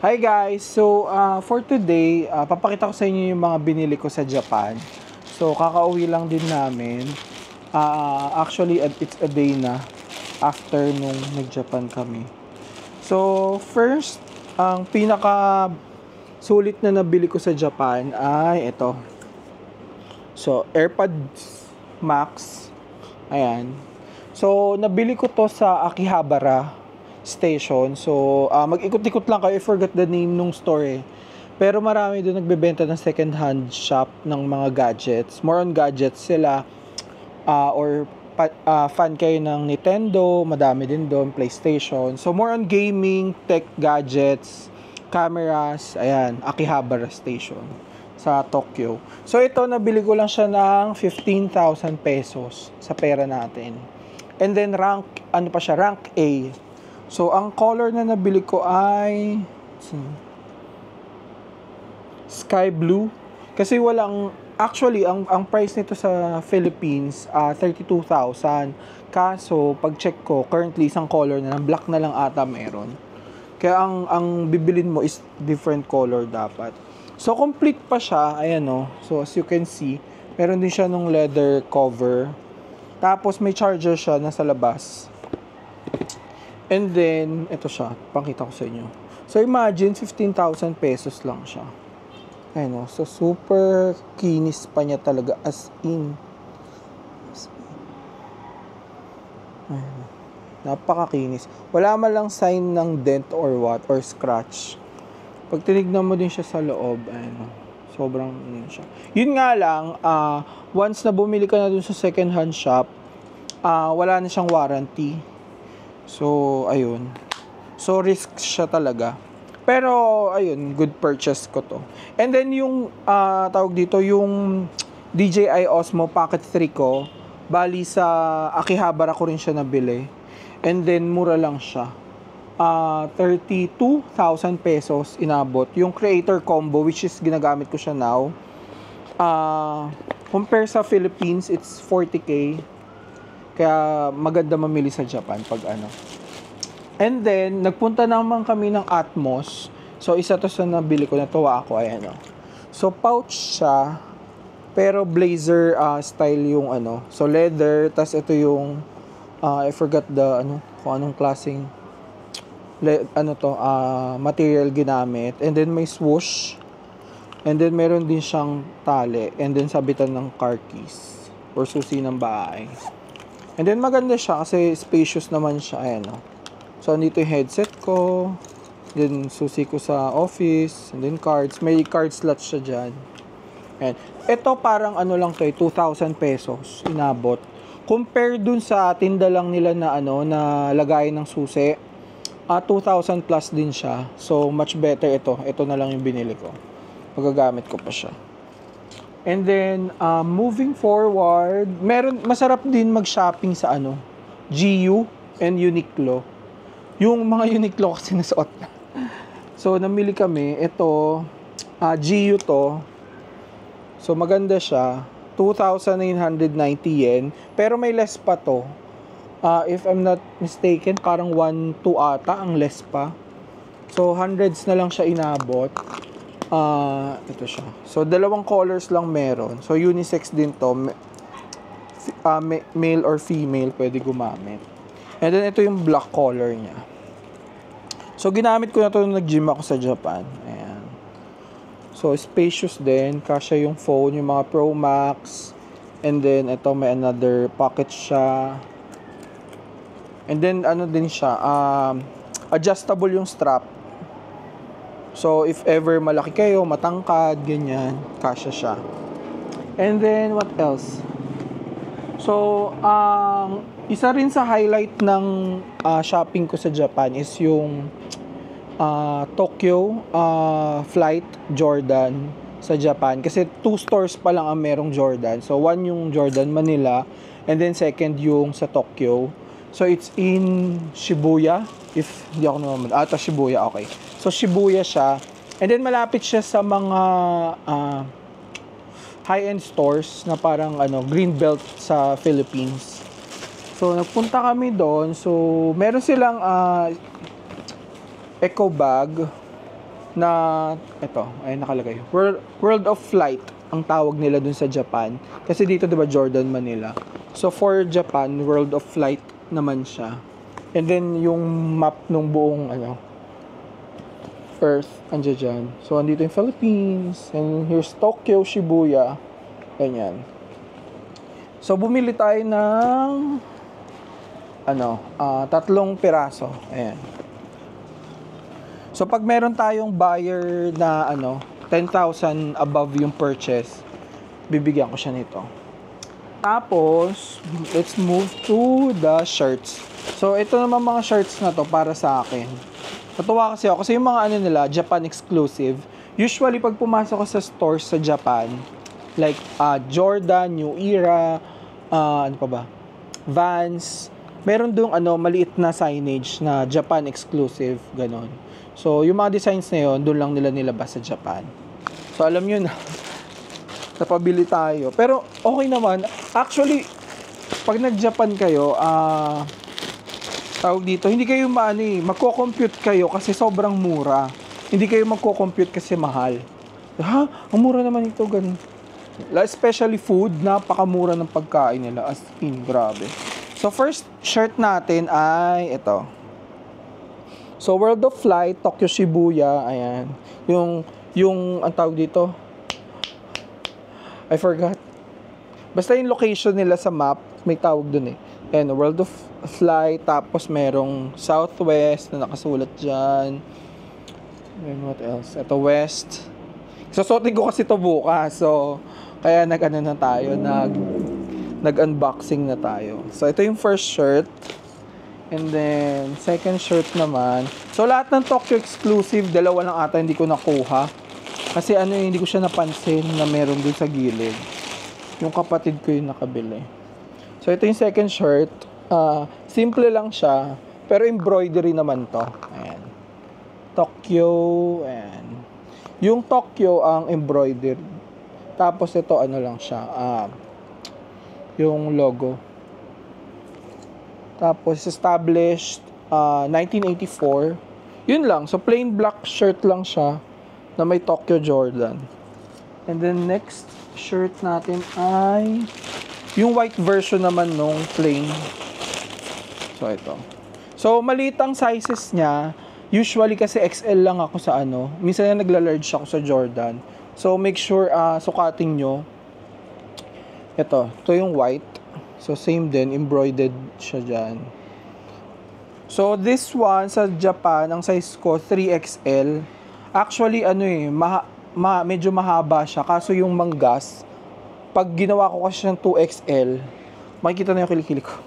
Hi guys! So, for today, papakita ko sa inyo yung mga binili ko sa Japan. So, kakauwi lang din namin. Actually, it's a day na after nung nag-Japan kami. So, first, ang pinaka sulit na nabili ko sa Japan ay ito. So, AirPods Max. Ayan. So, nabili ko to sa Akihabara station. So, mag-ikot-ikot lang kayo. I forgot the name nung store eh. Pero marami doon nagbebenta ng second-hand shop ng mga gadgets. More on gadgets sila. Fan kayo ng Nintendo, madami din doon, PlayStation. So, more on gaming, tech gadgets, cameras, ayan, Akihabara station sa Tokyo. So, ito, nabili ko lang siya ng 15,000 pesos sa pera natin. And then, rank A. So, ang color na nabili ko ay sky blue. Kasi actually, ang price nito sa Philippines, 32,000. Kaso, pag-check ko, currently isang color na, black na lang ata meron. Kaya ang bibilin mo is different color dapat. So, complete pa siya. Ayan o. So, as you can see, meron din siya nung leather cover. Tapos, may charger siya nasa labas. And then, ito siya. Pakita ko sa inyo. So, imagine, 15,000 pesos lang siya. Ayan o. So, super kinis pa niya talaga. As in. Ayan. Napakakinis. Wala man lang sign ng dent or what, or scratch. Pag tinignan mo din siya sa loob, ayan o. Sobrang yun siya. Yun nga lang, once na bumili ka na dun sa second hand shop, wala na siyang warranty. So, ayun. So, risk siya talaga. Pero, ayun, good purchase ko to. And then, yung, tawag dito, yung DJI Osmo Pocket 3 ko, bali sa Akihabara ko rin siya nabili. And then, mura lang siya. 32,000 pesos inabot. Yung creator combo, which is ginagamit ko siya now. Compare sa Philippines, it's 40K. Kaya maganda mamili sa Japan pag ano. And then, nagpunta naman kami ng Atmos. So, isa to sa nabili ko. Natuwa ako. Ayan o. So, pouch siya. Pero blazer style yung ano. So, leather. Tas ito yung, I forgot kung anong klaseng material ginamit. And then, may swoosh. And then, meron din siyang tali. And then, sabitan ng car keys. Or susi ng bahay. And then, maganda siya kasi spacious naman siya. Ayan o. So, andito yung headset ko. Then, susi ko sa office. And then, cards. May card slots siya dyan. Ayan. Ito parang lang to 2,000 pesos inabot. Compare dun sa tinda lang nila na na lagayan ng susi. 2,000 plus din siya. So, much better ito. Ito na lang yung binili ko. Magagamit ko pa siya. And then, moving forward, masarap din mag-shopping sa GU and Uniqlo. Yung mga Uniqlo kasi nasuot na. So, namili kami. Ito, GU to. So, maganda siya. 2,990 yen. Pero may less pa to. If I'm not mistaken, parang 1,2 ata ang less pa. So, hundreds na lang siya inabot. Ito siya. So, dalawang colors lang meron. So, unisex din to. Male or female pwede gumamit. And then, ito yung black color niya. So, ginamit ko na to nung nag-gym ako sa Japan. Ayan. So, spacious din. Kasya yung phone, yung mga Pro Max. And then, ito may another pocket siya. And then, din siya. Adjustable yung strap. So, if ever malaki kayo, matangkad, ganyan, kasya siya. And then, what else? So, isa rin sa highlight ng shopping ko sa Japan is yung Tokyo flight Jordan sa Japan. Kasi 2 stores pa lang ang merong Jordan. So, one yung Jordan Manila, and then second yung sa Tokyo. So, it's in Shibuya. If hindi ako naman. Shibuya, okay. So, Shibuya siya. And then, malapit siya sa mga high-end stores na parang Greenbelt sa Philippines. So, nagpunta kami doon. So, meron silang eco bag. na ito, ay nakalagay. World of Flight ang tawag nila dun sa Japan. Kasi dito 'di ba Jordan, Manila. So for Japan, World of Flight naman siya. And then yung map ng buong Earth andyan dyan. So andito yung Philippines, and here's Tokyo, Shibuya. Ganyan. So bumili tayo ng 3 piraso. Ayan. So pag meron tayong buyer na 10,000 above yung purchase, bibigyan ko siya nito. Tapos, let's move to the shirts. So ito naman mga shirts na to para sa akin. Natuwa kasi ako kasi yung mga nila, Japan exclusive. Usually pag pumasok ko sa stores sa Japan, like Jordan, New Era, ano pa ba? Vans, meron doong maliit na signage na Japan exclusive, ganon. So, yung mga designs na yun, doon lang nila nilabas sa Japan. So, alam nyo na, napabili tayo. Pero, okay naman. Actually, pag nag-Japan kayo, tawag dito, hindi kayo magko-compute kayo kasi sobrang mura. Hindi kayo magko-compute kasi mahal. Ha? Ang mura naman ito, ganun. Especially food, napakamura ng pagkain nila. As in, grabe. So, first shirt natin ay ito. So, World of Flight, Tokyo, Shibuya, ayan. Yung ang tawag dito, I forgot. Basta yung location nila sa map, may tawag dun eh. And World of Flight, tapos merong Southwest na nakasulat dyan. And what else? Ito, West. Susuotin ko kasi ito bukas. So, kaya nag-unboxing na tayo. So, ito yung first shirt. And then, second shirt naman. So, lahat ng Tokyo exclusive, dalawa lang ata hindi ko nakuha. Kasi hindi ko siya napansin na meron dun sa gilid. Yung kapatid ko yung nakabili. So, ito yung second shirt. Simple lang siya. Pero embroidery naman to. Ayan. Tokyo. Ayan. Yung Tokyo ang embroidered. Tapos ito lang siya. Yung logo. Tapos established 1984. Yun lang. So plain black shirt lang siya na may Tokyo Jordan. And then next shirt natin ay yung white version naman nung plain. So ito. So maliit ang sizes niya. Usually kasi XL lang ako sa minsan na nagla-large ako sa Jordan. So make sure sukatin nyo. Ito yung white. So same din, embroidered siya dyan. So this one sa Japan, ang size ko 3XL. Actually medyo mahaba siya. Kaso yung manggas, pag ginawa ko kasi siyang 2XL, makikita na yung kilikili ko.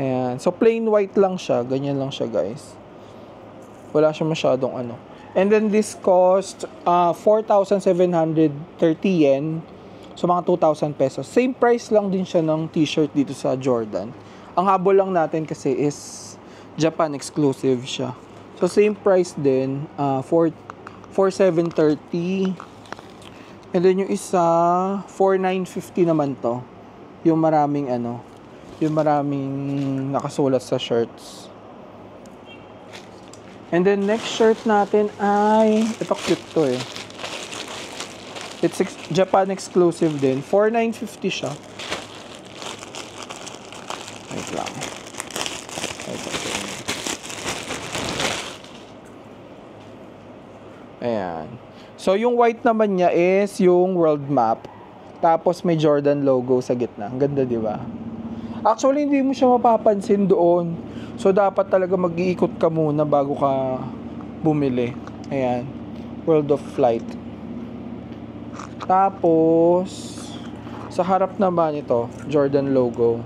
Ayan. So plain white lang siya, ganyan lang siya guys. Wala siya masyadong And then this cost 4,730 yen. So mga 2,000 pesos. Same price lang din siya ng t-shirt dito sa Jordan. Ang habol lang natin kasi is Japan exclusive siya. So same price din, 4,730. And then yung isa 4,950 naman to. Yung maraming nakasulat sa shirts. And then next shirt natin ay ito, cute to eh. It's Japan exclusive din. 4,950 siya. Wait lang. Ayan. So, yung white naman niya is yung world map. Tapos may Jordan logo sa gitna. Ang ganda, di ba? Actually, hindi mo siya mapapansin doon. So, dapat talaga mag-iikot ka muna bago ka bumili. Ayan. World of Flight. Tapos, sa harap naman ito, Jordan logo.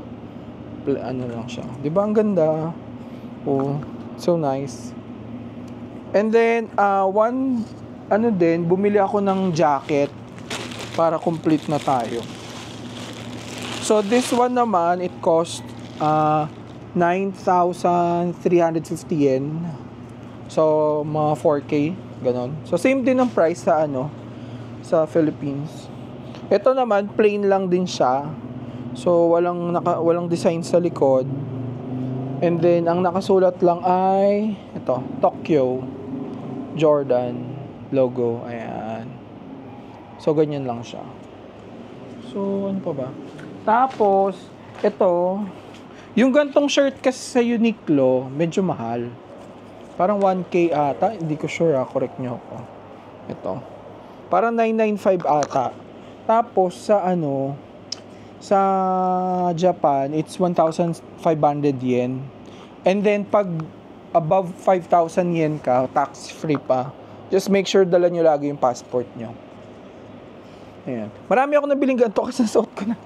Lang siya. Di ba ang ganda? Oh, so nice. And then, bumili ako ng jacket para complete na tayo. So, this one naman, it cost 9,350 yen. So, mga 4K, ganon. So, same din ang price sa sa Philippines. Ito naman, plain lang din siya. So, walang design sa likod. And then, ang nakasulat lang ay ito, Tokyo Jordan. logo. Ayan. So, ganyan lang siya. So, ano pa ba? Tapos, ito, yung gantong shirt kasi sa Uniqlo, medyo mahal. Parang 1K ata. Hindi ko sure, correct nyo ako. Ito. Parang 995 ata. Tapos, sa Japan, it's 1,500 yen. And then, pag above 5,000 yen ka, tax-free pa. Just make sure dala nyo lagi yung passport nyo. Ayan. Marami ako nabiling ganito kasi nasuot ko na.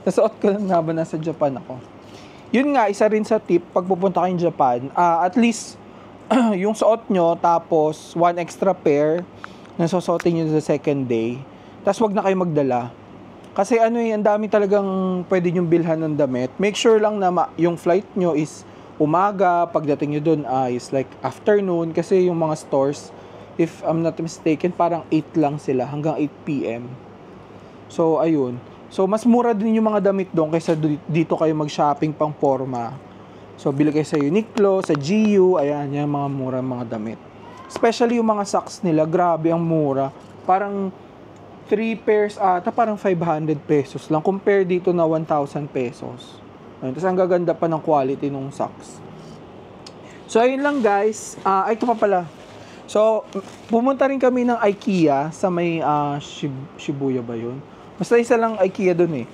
Nasuot ko na nga ba nasa Japan ako. Yun nga, isa rin sa tip, pag pupunta kayong Japan, at least, yung suot nyo, tapos, one extra pair, na susuotin nyo sa second day. Tapos, wag na kayo magdala. Kasi ang dami talagang pwede nyong bilhan ng damit. Make sure lang na yung flight nyo is umaga, pagdating nyo dun is like afternoon, kasi yung mga stores, if I'm not mistaken, parang 8 lang sila, hanggang 8 p.m. So, ayun. So, mas mura din yung mga damit doon kaysa dito kayo mag-shopping pang forma. So, bili kayo sa Uniqlo, sa GU, ayan, yung mga mura mga damit. Especially yung mga socks nila, grabe ang mura. Parang 3 pairs parang 500 pesos lang. Compare dito na 1,000 pesos. Ayun, tapos ang gaganda pa ng quality ng socks. So, ayun lang guys. Ito pa pala. So, pumunta rin kami ng IKEA sa may Shibuya ba yun? Basta isa lang IKEA dun eh.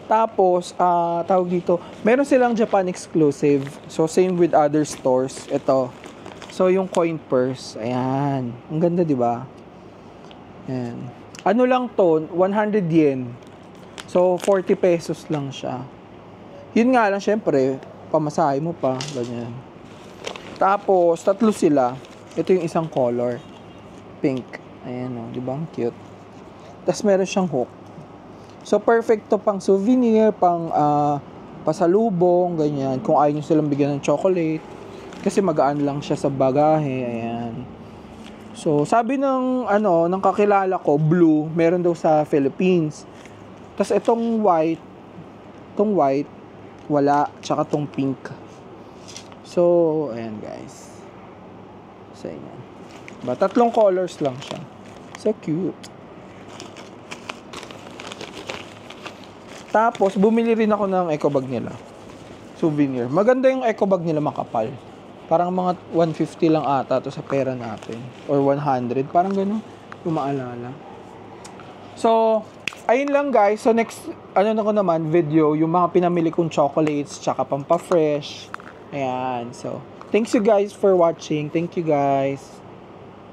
Tapos, tawag dito, meron silang Japan exclusive. So, same with other stores. Ito. So, yung coin purse. Ayan. Ang ganda, di ba? Ayan. Ano lang to? 100 yen. So, 40 pesos lang siya. Yun nga lang, syempre, pamasahe mo pa. Ganyan. Tapos, 3 sila. Ito yung isang color. Pink. Ayan o. Di ba? Ang cute. Tapos, meron siyang hook. So, perfect to pang souvenir, pang pasalubong, ganyan. Kung ayaw nyo silang bigyan ng chocolate. Kasi magaan lang siya sa bagahe. Ayan. So, sabi ng kakilala ko, blue, meron daw sa Philippines. Tapos, itong white, wala. Tsaka itong pink. So, ayan guys. Sa inyo. 3 colors lang siya. So cute. Tapos, bumili rin ako ng eco bag nila. Souvenir. Maganda yung eco bag nila, makapal. Parang mga 150 lang ata to sa pera natin. Or 100. Parang gano'n. Yung maalala. So, ayun lang guys. So, next, video, yung mga pinamili kong chocolates, tsaka pampa-fresh. Ayan. So, thanks you guys for watching. Thank you guys.